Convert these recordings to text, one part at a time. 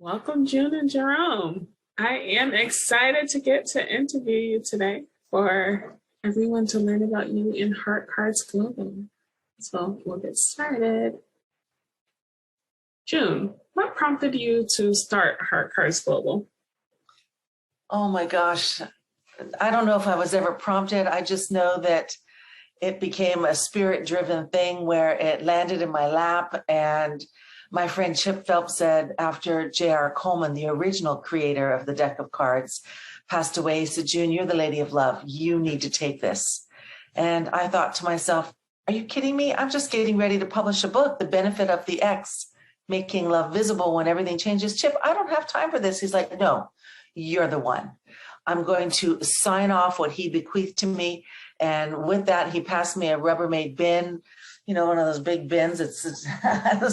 Welcome, June and Jerome. I am excited to get to interview you today for everyone to learn about you in Heart Cards Global. So we'll get started. June, what prompted you to start Heart Cards Global? Oh my gosh. I don't know if I was ever prompted. I just know that it became a spirit-driven thing where it landed in my lap. And my friend Chip Phelps said after J.R. Coleman, the original creator of the deck of cards, passed away, he said, June, you're the lady of love. You need to take this. And I thought to myself, are you kidding me? I'm just getting ready to publish a book, The Benefit of the X, Making Love Visible When Everything Changes. Chip, I don't have time for this. He's like, no, you're the one. I'm going to sign off what he bequeathed to me. And with that, he passed me a Rubbermaid bin, you know, one of those big bins. It's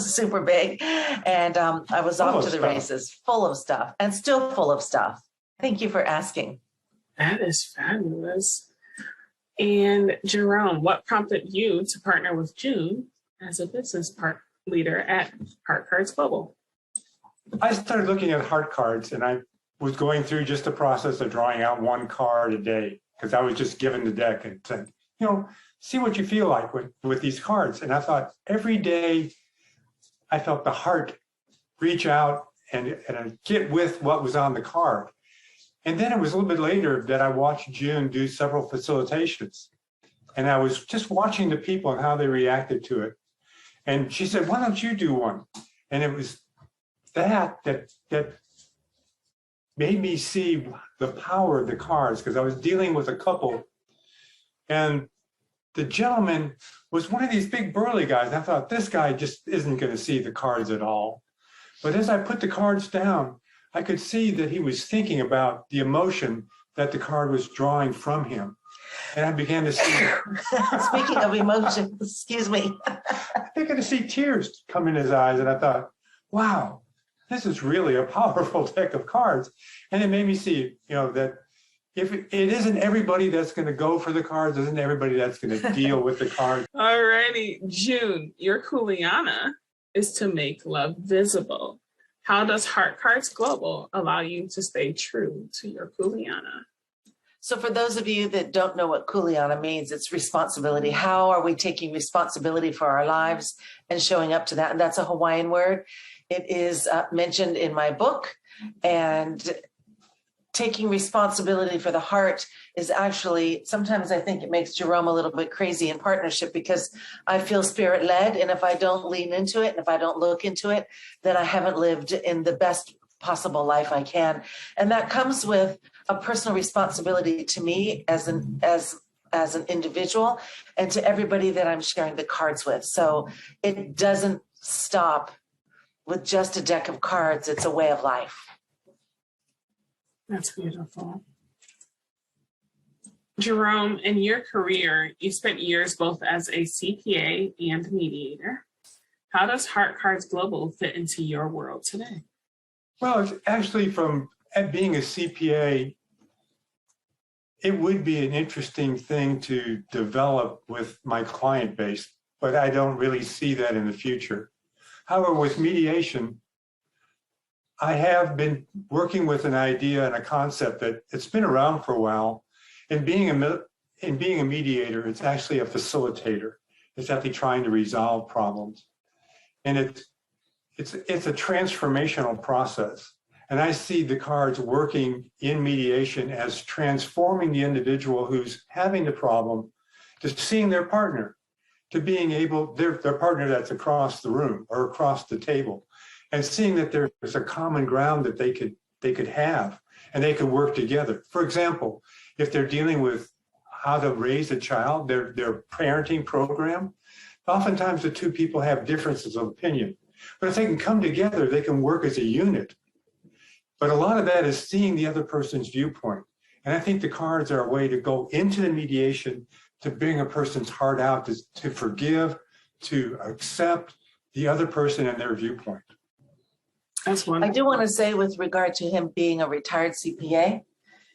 super big. And I was off to the races, full of stuff and still full of stuff. Thank you for asking. That is fabulous. And Jerome, what prompted you to partner with June as a business leader at Heart Cards Global? I started looking at heart cards, and I was going through just the process of drawing out one card a day because I was just given the deck and said, you know, see what you feel like with these cards. And I thought every day I felt the heart reach out and get with what was on the card. And then it was a little bit later that I watched June do several facilitations. And I was just watching the people and how they reacted to it. And she said, why don't you do one? And it was that made me see the power of the cards, because I was dealing with a couple, and the gentleman was one of these big burly guys. I thought, this guy just isn't going to see the cards at all. But as I put the cards down, I could see that he was thinking about the emotion that the card was drawing from him. And I began to see... Speaking of emotion, excuse me. I began to see tears come in his eyes, and I thought, wow, this is really a powerful deck of cards. And it made me see, you know, that if it isn't everybody that's going to go for the cards, isn't everybody that's going to deal with the cards. All righty, June, your Kuleana is to make love visible. How does Heart Cards Global allow you to stay true to your Kuleana? So for those of you that don't know what Kuleana means, it's responsibility. How are we taking responsibility for our lives and showing up to that? And that's a Hawaiian word. It is mentioned in my book, and taking responsibility for the heart is actually, sometimes I think it makes Jerome a little bit crazy in partnership, because I feel spirit led. And if I don't lean into it, and if I don't look into it, then I haven't lived in the best possible life I can. And that comes with a personal responsibility to me as an individual, and to everybody that I'm sharing the cards with. So it doesn't stop with just a deck of cards. It's a way of life. That's beautiful. Jerome, in your career, you spent years both as a CPA and mediator. How does Heart Cards Global fit into your world today? Well, it's actually from being a CPA, it would be an interesting thing to develop with my client base, but I don't really see that in the future. However, with mediation, I have been working with an idea and a concept that it's been around for a while. In being a mediator, it's actually a facilitator. It's actually trying to resolve problems. And it's a transformational process. And I see the cards working in mediation as transforming the individual who's having the problem to seeing their partner, to being able, their partner that's across the room or across the table, and seeing that there's a common ground that they could have and they could work together. For example, if they're dealing with how to raise a child, their parenting program, oftentimes the two people have differences of opinion. But if they can come together, they can work as a unit. But a lot of that is seeing the other person's viewpoint. And I think the cards are a way to go into the mediation, to bring a person's heart out, to forgive, to accept the other person and their viewpoint. That's wonderful. I do want to say, with regard to him being a retired CPA,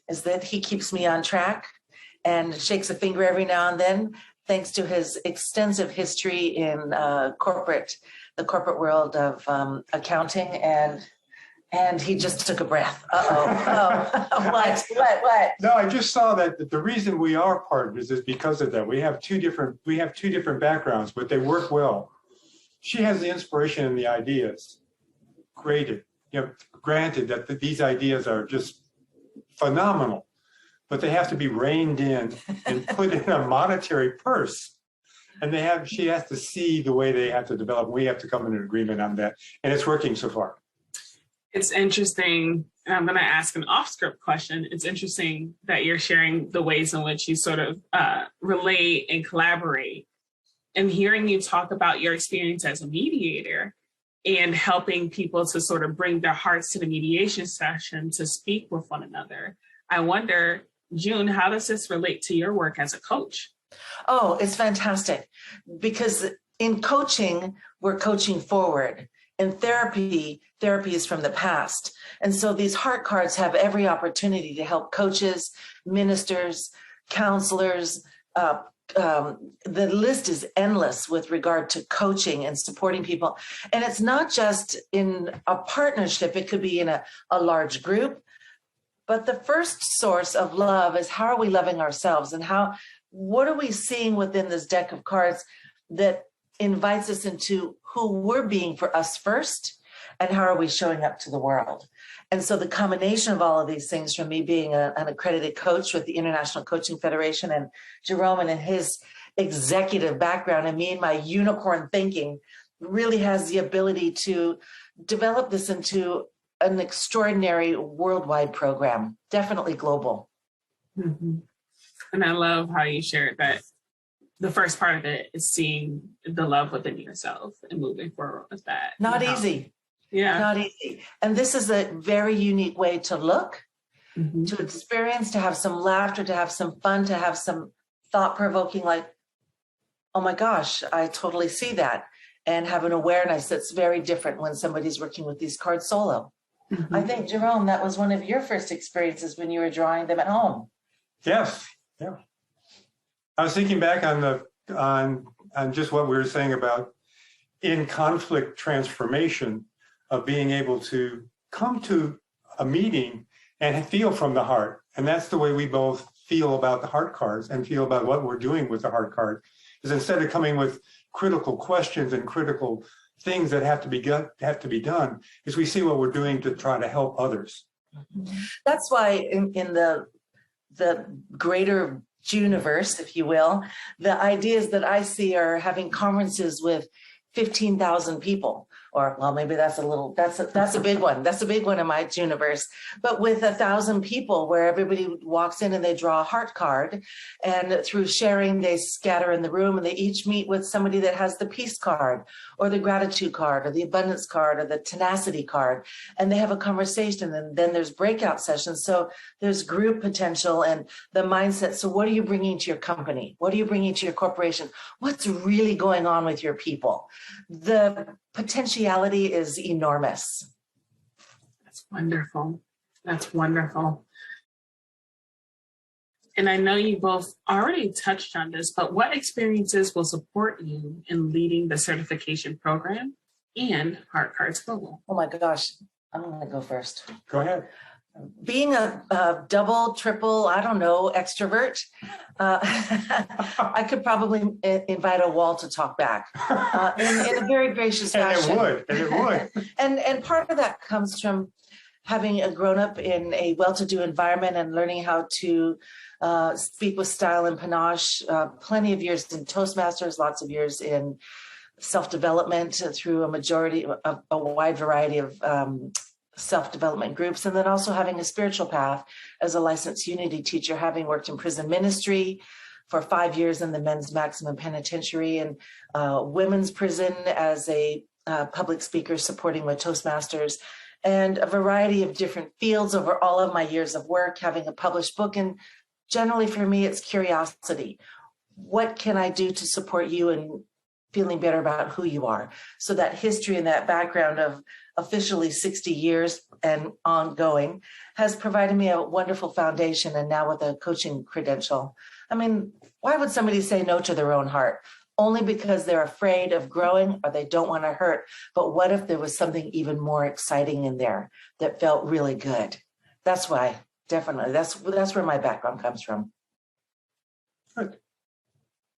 is that he keeps me on track and shakes a finger every now and then, thanks to his extensive history in the corporate world of accounting And he just took a breath. What? No, I just saw that the reason we are partners is because of that. We have two different backgrounds, but they work well. She has the inspiration and the ideas. Granted that these ideas are just phenomenal, but they have to be reined in and put in a monetary purse. And she has to see the way they have to develop. We have to come in an agreement on that. And it's working so far. It's interesting. And I'm going to ask an off-script question. It's interesting that you're sharing the ways in which you sort of relate and collaborate. And hearing you talk about your experience as a mediator and helping people to sort of bring their hearts to the mediation session to speak with one another. I wonder, June, how does this relate to your work as a coach? Oh, it's fantastic. Because in coaching, we're coaching forward. In therapy is from the past. And so these heart cards have every opportunity to help coaches, ministers, counselors. The list is endless with regard to coaching and supporting people. And it's not just in a partnership, it could be in a large group. But the first source of love is, how are we loving ourselves, and what are we seeing within this deck of cards that invites us into who we're being for us first, and how are we showing up to the world? And so the combination of all of these things, from me being an accredited coach with the International Coaching Federation, and Jerome and his executive background, and me and my unicorn thinking, really has the ability to develop this into an extraordinary worldwide program, definitely global. Mm-hmm. And I love how you shared that the first part of it is seeing the love within yourself and moving forward with that. Not easy. Yeah. Not easy. And this is a very unique way to look, mm-hmm. to experience, to have some laughter, to have some fun, to have some thought-provoking, like, oh my gosh, I totally see that. And have an awareness that's very different when somebody's working with these cards solo. Mm-hmm. I think, Jerome, that was one of your first experiences when you were drawing them at home. Yes. Yeah. I was thinking back on just what we were saying about in conflict transformation, of being able to come to a meeting and feel from the heart. And that's the way we both feel about the heart cards and feel about what we're doing with the heart card, is instead of coming with critical questions and critical things that have to be done, is we see what we're doing to try to help others. That's why in the greater universe, if you will, the ideas that I see are having conferences with 15,000 people, or, well, maybe that's a big one. That's a big one in my universe, but with 1,000 people where everybody walks in and they draw a heart card, and through sharing, they scatter in the room, and they each meet with somebody that has the peace card or the gratitude card or the abundance card or the tenacity card, and they have a conversation, and then there's breakout sessions. So there's group potential and the mindset. So what are you bringing to your company? What are you bringing to your corporation? What's really going on with your people? The potentiality is enormous. That's wonderful. That's wonderful. And I know you both already touched on this, but what experiences will support you in leading the certification program and Heart Cards Global? Oh my gosh, I'm going to go first. Go ahead. Being a double, triple, I don't know, extrovert, I could probably invite a wall to talk back in a very gracious fashion. And it would. And part of that comes from having grown up in a well-to-do environment and learning how to speak with style and panache, plenty of years in Toastmasters, lots of years in self-development through a wide variety of self-development groups, and then also having a spiritual path as a licensed unity teacher, having worked in prison ministry for 5 years in the men's maximum penitentiary and women's prison as a public speaker supporting with Toastmasters, and a variety of different fields over all of my years of work, having a published book. And generally for me, it's curiosity. What can I do to support you in feeling better about who you are? So that history and that background of officially 60 years and ongoing has provided me a wonderful foundation. And now with a coaching credential, I mean, why would somebody say no to their own heart? only because they're afraid of growing or they don't want to hurt. But what if there was something even more exciting in there that felt really good? That's why, definitely, that's where my background comes from. Good.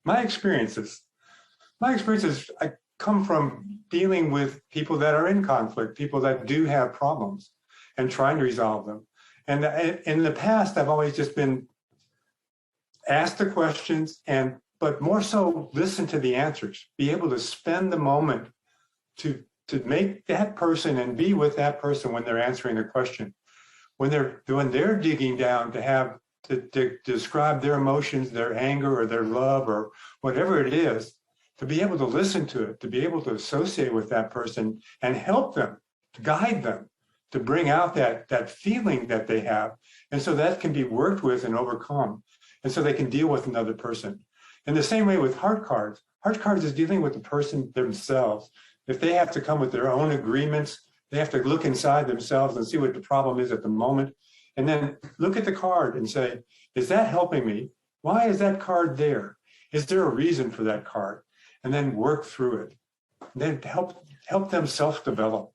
My experiences, I come from dealing with people that are in conflict, people that do have problems and trying to resolve them. And in the past, I've always just been asked the questions but more so listen to the answers, be able to spend the moment to make that person and be with that person when they're answering the question. When they're digging down to describe their emotions, their anger or their love or whatever it is, to be able to listen to it, to be able to associate with that person and help them, to guide them, to bring out that feeling that they have. And so that can be worked with and overcome. And so they can deal with another person. In the same way with heart cards is dealing with the person themselves. If they have to come with their own agreements, they have to look inside themselves and see what the problem is at the moment. And then look at the card and say, is that helping me? Why is that card there? Is there a reason for that card? And then work through it. And then help them self-develop.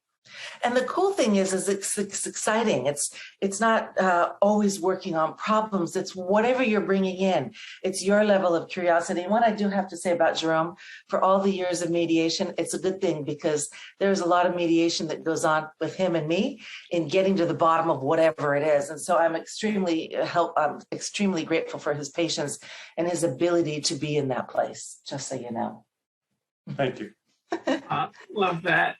And the cool thing is it's exciting. It's not always working on problems. It's whatever you're bringing in. It's your level of curiosity. And what I do have to say about Jerome, for all the years of mediation, it's a good thing because there's a lot of mediation that goes on with him and me in getting to the bottom of whatever it is. And so I'm extremely grateful for his patience and his ability to be in that place, just so you know. Thank you. Love that.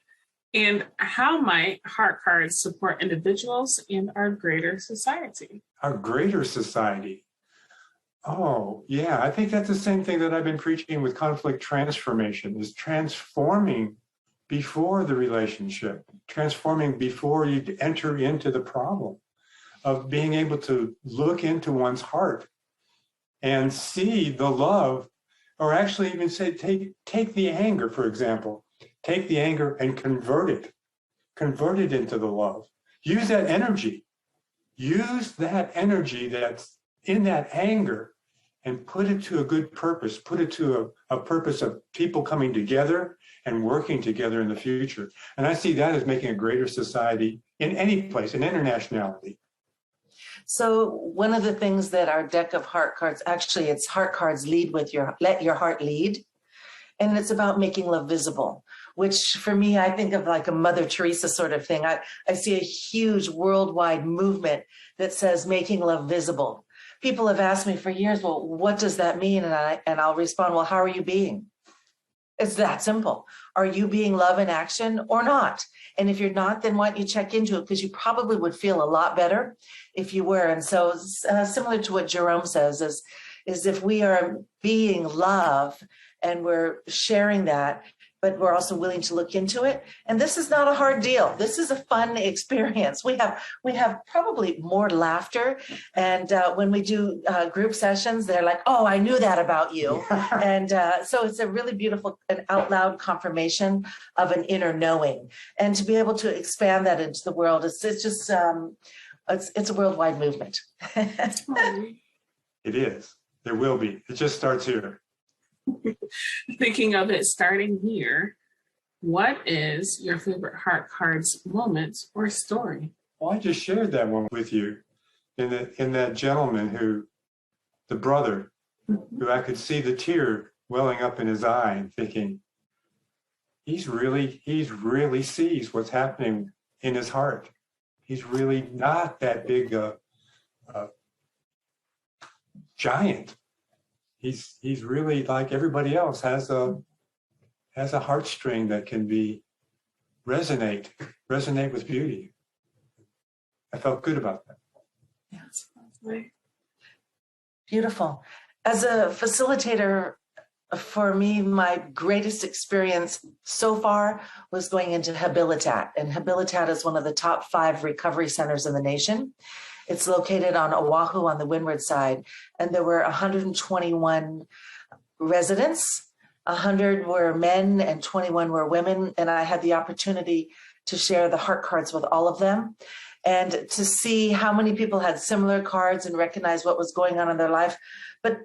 And how might heart cards support individuals in our greater society? Our greater society. Oh, yeah. I think that's the same thing that I've been preaching with conflict transformation, is transforming before the relationship, transforming before you enter into the problem, of being able to look into one's heart and see the love, or actually even say, take the anger, for example. Take the anger and convert it into the love. Use that energy that's in that anger and put it to a good purpose, put it to a purpose of people coming together and working together in the future. And I see that as making a greater society in any place, in internationality. So one of the things that our deck of heart cards, actually it's heart cards lead with let your heart lead. And it's about making love visible, which for me, I think of like a Mother Teresa sort of thing. I see a huge worldwide movement that says making love visible. People have asked me for years, well, what does that mean? And I'll respond, well, how are you being? It's that simple. Are you being love in action or not? And if you're not, then why don't you check into it? Because you probably would feel a lot better if you were. And so similar to what Jerome says is if we are being love and we're sharing that, but we're also willing to look into it. And this is not a hard deal. This is a fun experience. We have probably more laughter. And when we do group sessions, they're like, oh, I knew that about you. And so it's a really beautiful and out loud confirmation of an inner knowing. And to be able to expand that into the world, it's just, it's a worldwide movement. It is. There will be. It just starts here. Thinking of it starting here, what is your favorite heart cards moment or story? Well, I just shared that one with you in that gentleman the brother, who I could see the tear welling up in his eye and thinking, he's really sees what's happening in his heart. He's really not that big a giant. He's really like everybody else, has a heartstring that can resonate with beauty. I felt good about that. Yes, lovely. Beautiful. As a facilitator, for me, my greatest experience so far was going into Habilitat. And Habilitat is one of the top 5 recovery centers in the nation. It's located on Oahu on the windward side. And there were 121 residents. 100 were men and 21 were women. And I had the opportunity to share the heart cards with all of them and to see how many people had similar cards and recognize what was going on in their life. But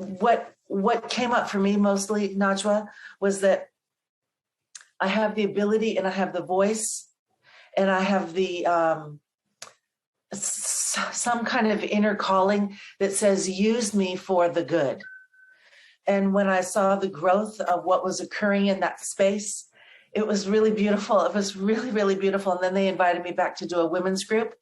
what came up for me mostly, Najwa, was that I have the ability and I have the voice and I have the some kind of inner calling that says, use me for the good. And when I saw the growth of what was occurring in that space, it was really beautiful. It was really, really beautiful. And then they invited me back to do a women's group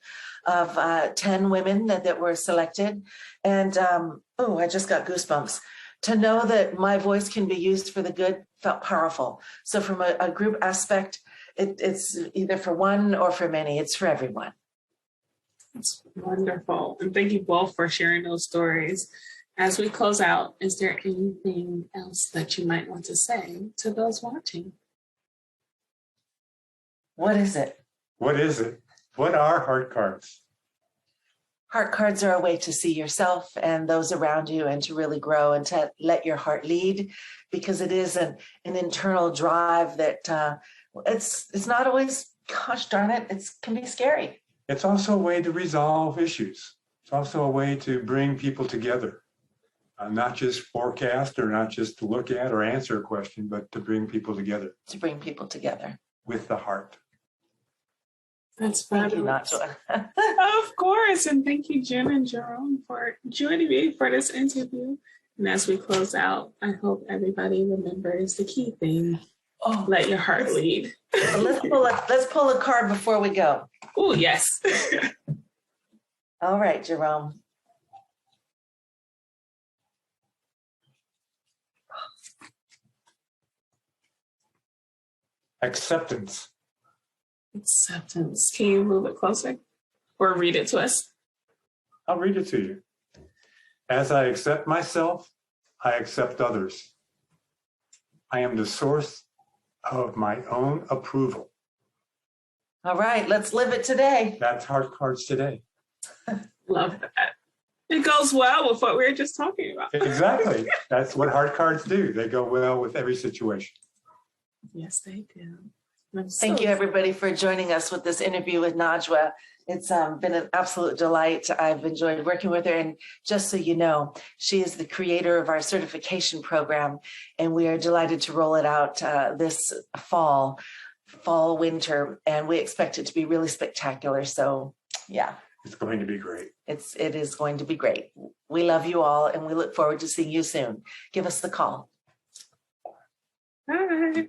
of 10 women that were selected. And I just got goosebumps. To know that my voice can be used for the good felt powerful. So from a group aspect, it's either for one or for many. It's for everyone. That's wonderful. And thank you both for sharing those stories. As we close out, is there anything else that you might want to say to those watching? What is it? What is it? What are heart cards? Heart cards are a way to see yourself and those around you and to really grow and to let your heart lead, because it is an internal drive that it's not always, gosh darn it, it can be scary. It's also a way to resolve issues. It's also a way to bring people together, not just forecast or not just to look at or answer a question, but to bring people together. To bring people together. With the heart. That's Thank you, fabulous. Najwa. Of course. And thank you, Jen and Jerome, for joining me for this interview. And as we close out, I hope everybody remembers the key thing. Oh, Let your heart lead. let's pull a card before we go. Oh, yes. All right, Jerome. Acceptance. Acceptance. Can you move it closer or read it to us? I'll read it to you. As I accept myself, I accept others. I am the source of my own approval. All right, let's live it today. That's heart cards today. Love that. It goes well with what we were just talking about. Exactly. That's what heart cards do. They go well with every situation. Yes, they do. Thank you, everybody, for joining us with this interview with Najwa. It's been an absolute delight. I've enjoyed working with her. And just so you know, she is the creator of our certification program, and we are delighted to roll it out this fall, winter, and we expect it to be really spectacular. So, yeah. It's going to be great. It is going to be great. We love you all, and we look forward to seeing you soon. Give us the call. Bye.